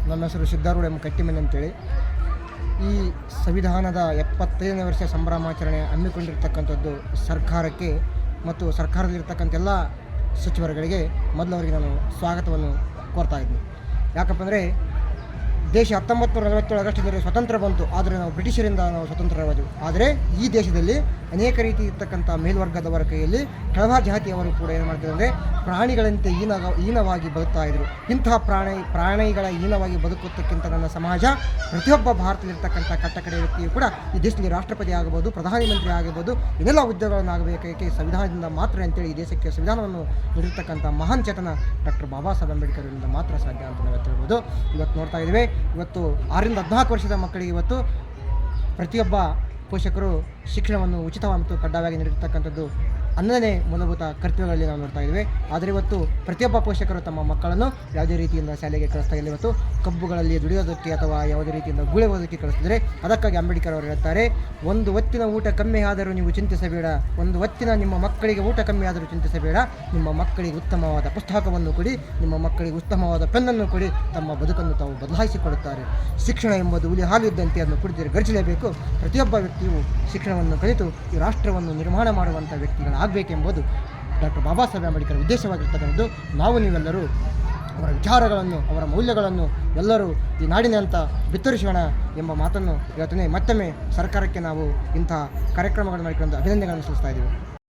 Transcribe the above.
ನಮ್ಮ ಹೆಸರು ಸಿದ್ಧಾರೂಢ ಎಂ ಕಟ್ಟಿಮನಿ ಅಂತೇಳಿ. ಈ ಸಂವಿಧಾನದ 75ನೇ ವರ್ಷ ಸಂಭ್ರಮಾಚರಣೆ ಹಮ್ಮಿಕೊಂಡಿರ್ತಕ್ಕಂಥದ್ದು ಸರ್ಕಾರಕ್ಕೆ ಮತ್ತು ಸರ್ಕಾರದಲ್ಲಿರ್ತಕ್ಕಂಥ ಎಲ್ಲ ಸಚಿವರುಗಳಿಗೆ ಮೊದಲವರಿಗೆ ನಾನು ಸ್ವಾಗತವನ್ನು ಕೋರ್ತಾ ಇದ್ದೀನಿ. ಯಾಕಪ್ಪ ಅಂದರೆ ದೇಶ 1947 ಆಗಸ್ಟ್ನಲ್ಲಿ ಸ್ವತಂತ್ರ ಬಂತು, ಆದರೆ ನಾವು ಬ್ರಿಟಿಷರಿಂದ ಸ್ವತಂತ್ರರಾದೆವು. ಆದರೆ ಈ ದೇಶದಲ್ಲಿ ಅನೇಕ ರೀತಿ ಇರ್ತಕ್ಕಂಥ ಮೇಲ್ವರ್ಗದವರ ಕೈಯಲ್ಲಿ ಕೆಳಭಾಗ ಜಾತಿಯವರು ಕೂಡ ಏನು ಮಾಡ್ತಾರೆ ಅಂದರೆ ಪ್ರಾಣಿಗಳಂತೆ ಹೀನವಾಗಿ ಬದುಕ್ತಾ ಇದ್ರು. ಇಂತಹ ಪ್ರಾಣಿಗಳ ಹೀನವಾಗಿ ಬದುಕುವುದಕ್ಕಿಂತ ನನ್ನ ಸಮಾಜ ಪ್ರತಿಯೊಬ್ಬ ಭಾರತದಲ್ಲಿರ್ತಕ್ಕಂಥ ಕಟ್ಟಕಡೆ ವ್ಯಕ್ತಿಯು ಕೂಡ ಈ ದೇಶದಲ್ಲಿ ರಾಷ್ಟ್ರಪತಿ ಆಗಬಹುದು, ಪ್ರಧಾನಮಂತ್ರಿ ಆಗಬಹುದು, ಇದೆಲ್ಲ ಹುದ್ದೆಗಳನ್ನು ಆಗಬೇಕಕ್ಕೆ ಸಂವಿಧಾನದಿಂದ ಮಾತ್ರ ಅಂತೇಳಿ ಈ ದೇಶಕ್ಕೆ ಸಂವಿಧಾನವನ್ನು ನೀಡಿರ್ತಕ್ಕಂಥ ಮಹಾನ್ ಚೇತನ ಡಾಕ್ಟರ್ ಬಾಬಾ ಸಾಹೇಬ್ ಅಂಬೇಡ್ಕರ್ರಿಂದ ಮಾತ್ರ ಸಾಧ್ಯ ಅಂತ ನಾವು ಹೇಳ್ಬೋದು. ಇವತ್ತು ನೋಡ್ತಾ ಇದ್ದೀವಿ, ಇವತ್ತು 6 ರಿಂದ 14 ವರ್ಷದ ಮಕ್ಕಳಿಗೆ ಇವತ್ತು ಪ್ರತಿಯೊಬ್ಬ ಪೋಷಕರು ಶಿಕ್ಷಣವನ್ನು ಉಚಿತ ಮತ್ತು ಕಡ್ಡಾಯವಾಗಿ ನೀಡಿರ್ತಕ್ಕಂಥದ್ದು 11ನೇ ಮೂಲಭೂತ ಕರ್ತವ್ಯಗಳಲ್ಲಿ ನಾವು ನೋಡ್ತಾ ಇದ್ದೀವಿ. ಆದರೆ ಇವತ್ತು ಪ್ರತಿಯೊಬ್ಬ ಪೋಷಕರು ತಮ್ಮ ಮಕ್ಕಳನ್ನು ಯಾವುದೇ ರೀತಿಯಿಂದ ಶಾಲೆಗೆ ಕಳಿಸ್ತಾ ಇಲ್ಲ. ಇವತ್ತು ಕಬ್ಬುಗಳಲ್ಲಿ ದುಡಿಯೋದಕ್ಕೆ ಅಥವಾ ಯಾವುದೇ ರೀತಿಯಿಂದ ಗುಳೆಯೋದಕ್ಕೆ ಕಳಿಸಿದರೆ ಅದಕ್ಕಾಗಿ ಅಂಬೇಡ್ಕರ್ ಅವರು ಹೇಳ್ತಾರೆ, ಒಂದು ಹೊತ್ತಿನ ಊಟ ಕಮ್ಮಿ ಆದರೂ ನೀವು ಚಿಂತಿಸಬೇಡ, ಒಂದು ಹೊತ್ತಿನ ನಿಮ್ಮ ಮಕ್ಕಳಿಗೆ ಊಟ ಕಮ್ಮಿ ಆದರೂ ಚಿಂತಿಸಬೇಡ, ನಿಮ್ಮ ಮಕ್ಕಳಿಗೆ ಉತ್ತಮವಾದ ಪುಸ್ತಕವನ್ನು ಕೊಡಿ, ನಿಮ್ಮ ಮಕ್ಕಳಿಗೆ ಉತ್ತಮವಾದ ಪೆನ್ನನ್ನು ಕೊಡಿ, ತಮ್ಮ ಬದುಕನ್ನು ತಾವು ಬದಲಾಯಿಸಿಕೊಳ್ಳುತ್ತಾರೆ. ಶಿಕ್ಷಣ ಎಂಬುದು ಹುಲಿ ಹಾಲು ಇದ್ದಂತೆ ಅದನ್ನು ಕುಡಿದರೆ ಗರ್ಜಿಸಲೇಬೇಕು. ಪ್ರತಿಯೊಬ್ಬ ವ್ಯಕ್ತಿಯು ಶಿಕ್ಷಣವನ್ನು ಕಲಿತು ಈ ರಾಷ್ಟ್ರವನ್ನು ನಿರ್ಮಾಣ ಮಾಡುವಂಥ ವ್ಯಕ್ತಿಗಳಾಗಬೇಕೆಂಬುದು ಡಾಕ್ಟರ್ ಬಾಬಾ ಸಾಹೇಬ್ ಅಂಬೇಡ್ಕರ್ ಉದ್ದೇಶವಾಗಿರ್ತಕ್ಕಂಥದ್ದು. ನಾವು ನೀವೆಲ್ಲರೂ ಅವರ ವಿಚಾರಗಳನ್ನು, ಅವರ ಮೌಲ್ಯಗಳನ್ನು ಎಲ್ಲರೂ ಈ ನಾಡಿನಂತ ಬಿತ್ತರಿಸೋಣ ಎಂಬ ಮಾತನ್ನು ಹೇಳ್ತೇನೆ. ಮತ್ತೊಮ್ಮೆ ಸರ್ಕಾರಕ್ಕೆ ನಾವು ಇಂತಹ ಕಾರ್ಯಕ್ರಮಗಳನ್ನು ಮಾಡಿಕೊಂಡು ಅಭಿನಂದನೆಗಳನ್ನು ಸಲ್ಲಿಸ್ತಾ ಇದ್ದೀವಿ.